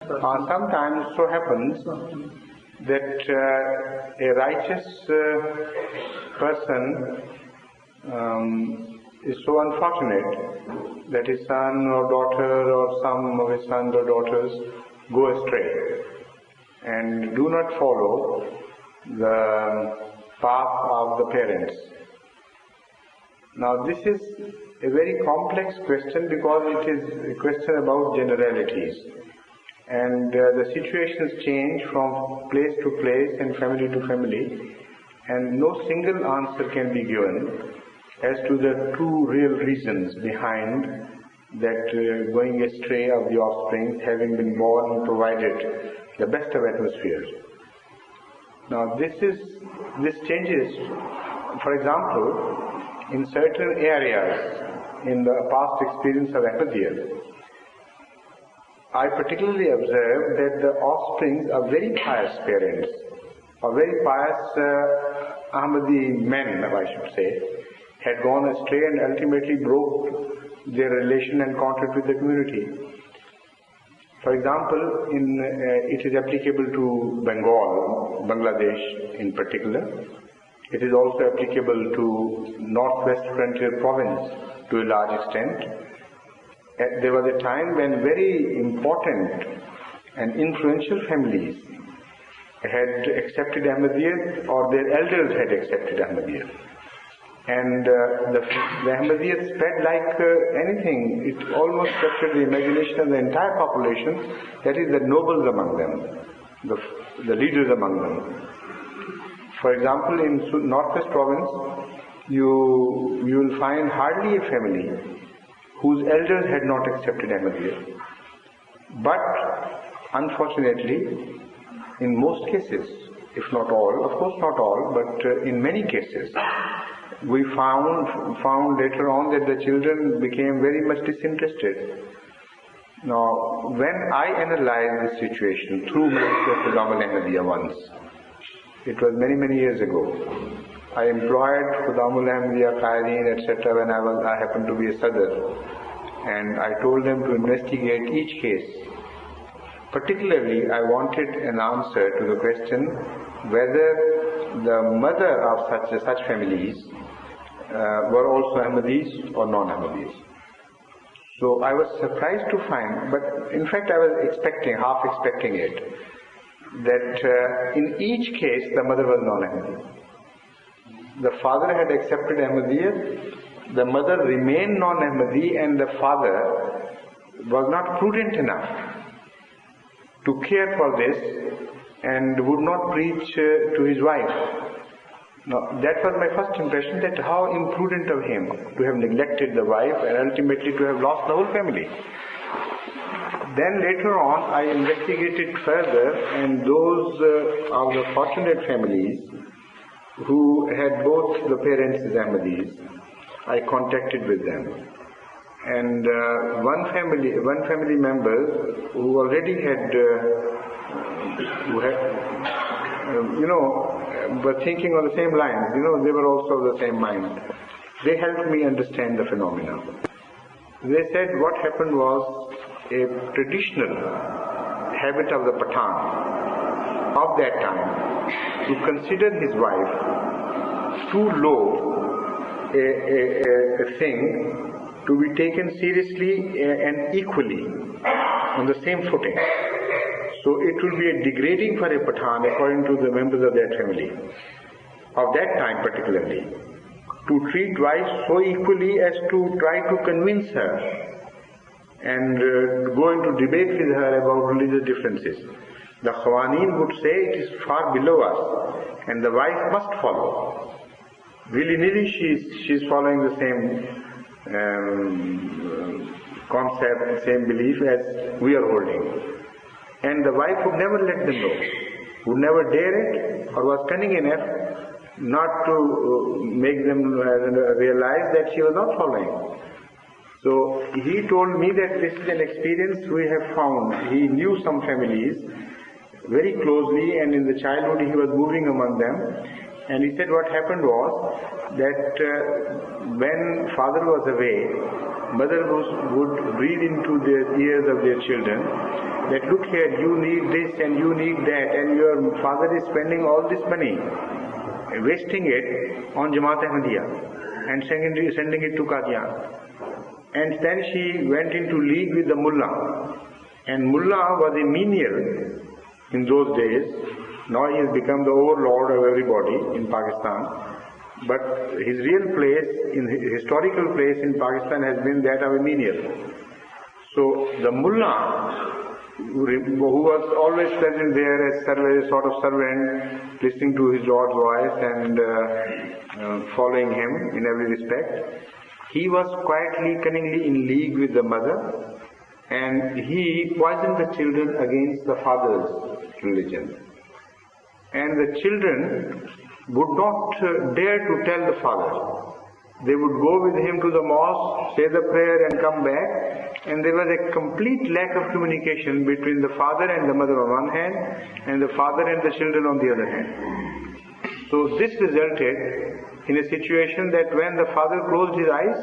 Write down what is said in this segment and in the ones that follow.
Sometimes so happens that a righteous person is so unfortunate that his son or daughter or some of his sons or daughters go astray and do not follow the path of the parents. Now this is a very complex question because it is a question about generalities, and the situations change from place to place and family to family, and no single answer can be given as to the two real reasons behind that going astray of the offspring, having been born and provided the best of atmospheres. Now this changes. For example, in certain areas in the past experience of Ahmadiyya, I particularly observed that the offsprings of very pious parents, or very pious Ahmadi men, I should say, had gone astray and ultimately broke their relation and contact with the community. For example, it is applicable to Bengal, Bangladesh in particular. It is also applicable to Northwest Frontier Province to a large extent. There was a time when very important and influential families had accepted Ahmadiyya, or their elders had accepted Ahmadiyya. And the Ahmadiyya spread like anything. It almost captured the imagination of the entire population, that is, the nobles among them, the leaders among them. For example, in Northwest Province, you will find hardly a family whose elders had not accepted Ahmadiyya. But unfortunately, in most cases, if not all, of course not all, but in many cases, we found later on that the children became very much disinterested. Now, when I analyzed this situation through Khudam al-Ahmadiyya once, it was many years ago, I employed Khudam al-Ahmadiyya, Qaideen, etc. when I happened to be a Sadr, and I told them to investigate each case. Particularly, I wanted an answer to the question whether the mother of such families were also Ahmadis or non-Ahmadis. So I was surprised to find, but in fact I was half expecting it, that in each case the mother was non-Ahmadi. The father had accepted Ahmadiyya, the mother remained non-Ahmadi, and the father was not prudent enough to care for this and would not preach to his wife. Now, that was my first impression, that how imprudent of him to have neglected the wife and ultimately to have lost the whole family. Then later on I investigated further, and those of the fortunate families who had both the parents as Ahmadis, I contacted with them. And one family member who already were thinking on the same lines, they were also of the same mind. They helped me understand the phenomena. They said what happened was a traditional habit of the Pathan of that time to consider his wife too low a thing to be taken seriously and equally on the same footing. So it will be a degrading for a Pathan, according to the members of that family, of that time particularly, to treat wife so equally as to try to convince her and go into debate with her about religious differences. The Khawaneen would say it is far below us and the wife must follow. Willy-nilly she is following the same concept, same belief as we are holding. And the wife would never let them know, would never dare it, or was cunning enough not to make them realize that she was not following. So he told me that this is an experience we have found. He knew some families very closely, and in the childhood he was moving among them. And he said what happened was that when father was away, mother would read into the ears of their children that look here, you need this and you need that, and your father is spending all this money, wasting it on Jamaat Ahmadiyya and sending it to Qadian. And then she went into league with the mullah, and mullah was a menial in those days. Now he has become the overlord of everybody in Pakistan. But his real place, historical place in Pakistan has been that of a menial. So the mullah, who was always present there as a sort of servant, listening to his Lord's voice and following him in every respect, he was quietly, cunningly in league with the mother, and he poisoned the children against the father's religion. And the children would not dare to tell the father. They would go with him to the mosque, say the prayer and come back, and there was a complete lack of communication between the father and the mother on one hand, and the father and the children on the other hand. So this resulted in a situation that when the father closed his eyes,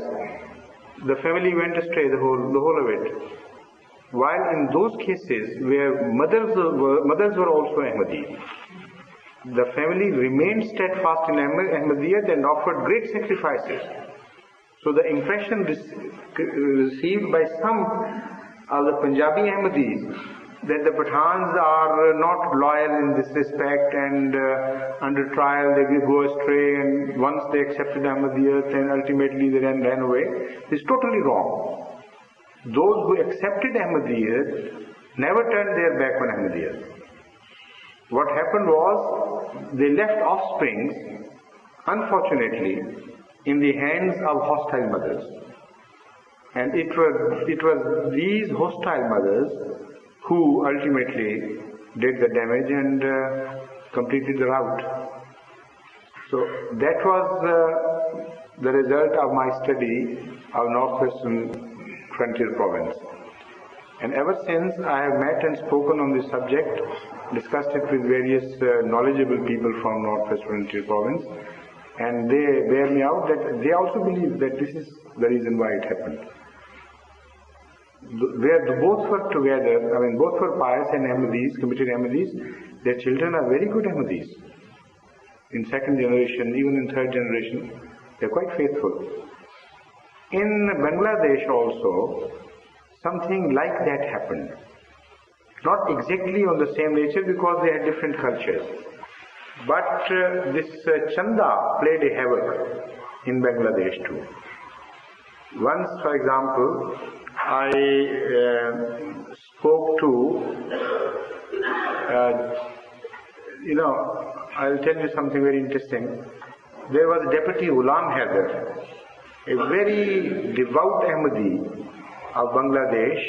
the family went astray, the whole of it. While in those cases where mothers were also Ahmadi, the family remained steadfast in Ahmadiyyat and offered great sacrifices. So the impression received by some of the Punjabi Ahmadis that the Pathans are not loyal in this respect, and under trial they go astray, and once they accepted Ahmadiyyat and ultimately they ran away, is totally wrong. Those who accepted Ahmadiyyat never turned their back on Ahmadiyyat. What happened was they left offsprings, unfortunately, in the hands of hostile mothers. And it was these hostile mothers who ultimately did the damage and completed the rout. So that was the result of my study of Northwestern Frontier Province. And ever since I have met and spoken on this subject, discussed it with various knowledgeable people from Northwest Frontier Province, and they bear me out that they also believe that this is the reason why it happened. Where both were together, both were pious and Ahmadis, committed Ahmadis, their children are very good Ahmadis. In second generation, even in third generation, they are quite faithful. In Bangladesh also, something like that happened. Not exactly on the same nature because they had different cultures. But this Chanda played a havoc in Bangladesh too. Once, for example, I spoke to, I'll tell you something very interesting. There was Deputy Ghulam Haider, a very devout Ahmadi of Bangladesh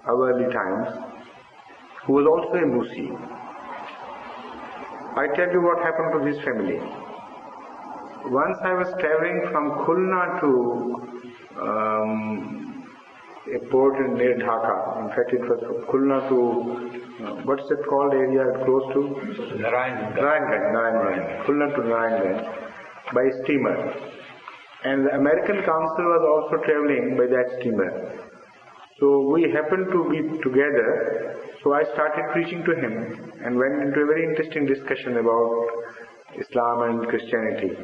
of early times, who was also a Musi. I tell you what happened to his family. Once I was traveling from Khulna to a port near Dhaka. In fact, it was from Khulna to, what's it called area close to? Narayanganj. Khulna to Narayanganj by steamer. And the American Council was also traveling by that steamer. So we happened to be together, so I started preaching to him and went into a very interesting discussion about Islam and Christianity.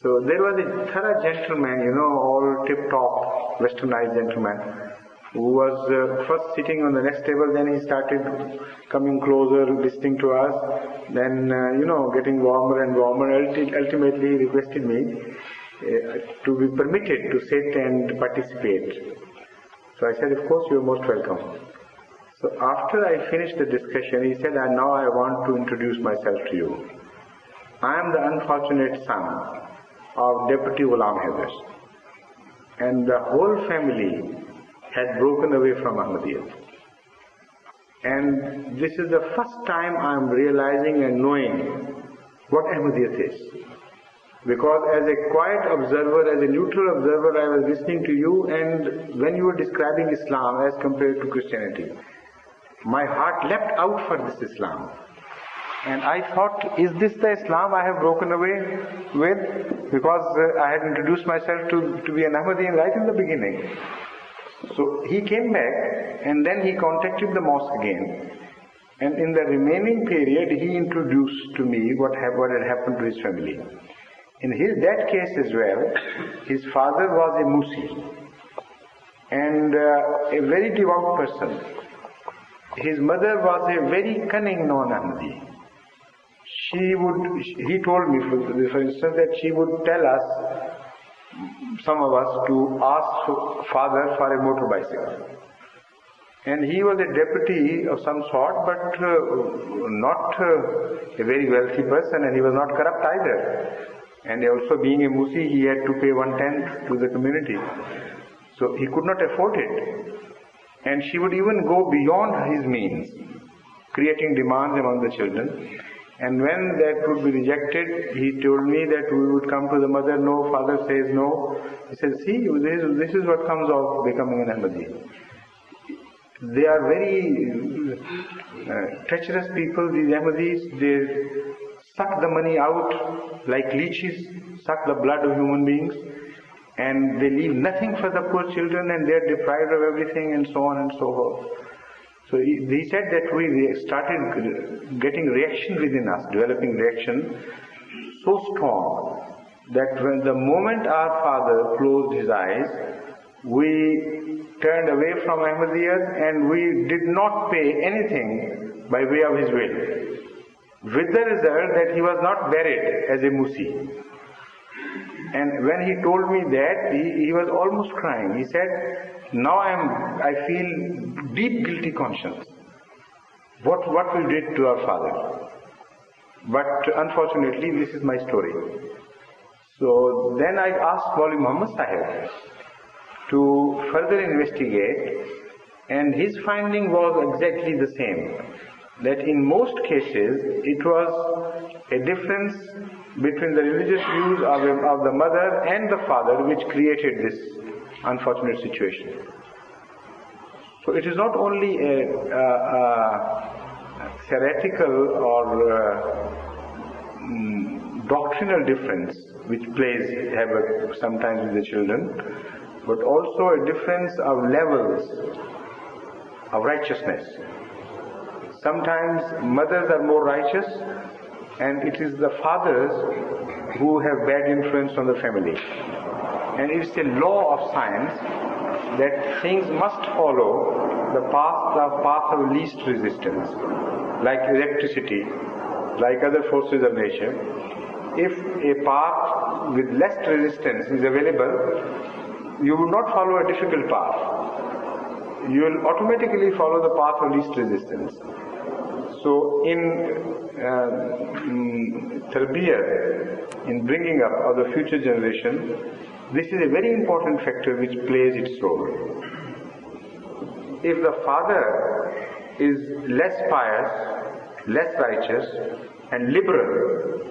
So there was a thorough gentleman, all tip-top, westernized gentleman, who was first sitting on the next table, then he started coming closer, listening to us, then, getting warmer and warmer. Ultimately, he requested me to be permitted to sit and participate. So I said, of course, you are most welcome. So after I finished the discussion, he said, now I want to introduce myself to you. I am the unfortunate son of Deputy Ghulam Haider. And the whole family had broken away from Ahmadiyyat. And this is the first time I am realizing and knowing what Ahmadiyyat is. Because as a quiet observer, as a neutral observer, I was listening to you, and when you were describing Islam as compared to Christianity, my heart leapt out for this Islam. And I thought, is this the Islam I have broken away with? Because I had introduced myself to be an Ahmadi right in the beginning. So he came back and then he contacted the mosque again. And in the remaining period, he introduced to me what had happened to his family. In that case as well, his father was a Musi and a very devout person. His mother was a very cunning non-Ahmadi. He told me, for instance, that she would tell us, some of us, to ask father for a motor bicycle. And he was a deputy of some sort, but not a very wealthy person, and he was not corrupt either. And also being a Musi, he had to pay 1/10 to the community. So he could not afford it. And she would even go beyond his means, creating demands among the children. And when that would be rejected, he told me that we would come to the mother, no, father says no. He said, see, this is what comes of becoming an Ahmadi. They are very treacherous people, these Ahmadis. They suck the money out like leeches, suck the blood of human beings, and they leave nothing for the poor children, and they are deprived of everything, and so on and so forth. So he said that we started getting reaction within us, developing reaction so strong that when the moment our father closed his eyes, we turned away from Ahmadiyyat and we did not pay anything by way of his will. With the result that he was not buried as a Musi. And when he told me that, he was almost crying. He said, now I feel deep guilty conscience. What we did to our father. But unfortunately, this is my story. So then I asked Maulvi Muhammad Sahib to further investigate, and his finding was exactly the same. That in most cases, it was a difference between the religious views of the mother and the father which created this unfortunate situation. So it is not only a theoretical or doctrinal difference which plays havoc sometimes with the children, but also a difference of levels of righteousness. Sometimes mothers are more righteous, and it is the fathers who have bad influence on the family. And it's a law of science that things must follow the path of least resistance, like electricity, like other forces of nature. If a path with less resistance is available, you will not follow a difficult path. You will automatically follow the path of least resistance. So in tarbiyah, in bringing up of the future generation, this is a very important factor which plays its role. If the father is less pious, less righteous and liberal,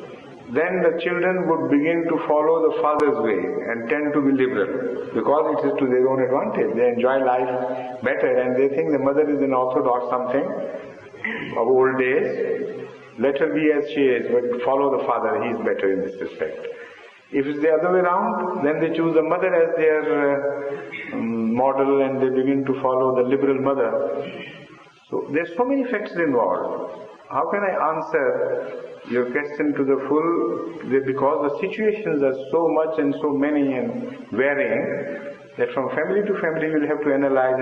then the children would begin to follow the father's way and tend to be liberal, because it is to their own advantage. They enjoy life better and they think the mother is an orthodox something of old days. Let her be as she is, but follow the father, he is better in this respect. If it's the other way around, then they choose the mother as their model and they begin to follow the liberal mother. So there's so many factors involved. How can I answer your question to the full? Because the situations are so much and so many and varying that from family to family you'll have to analyze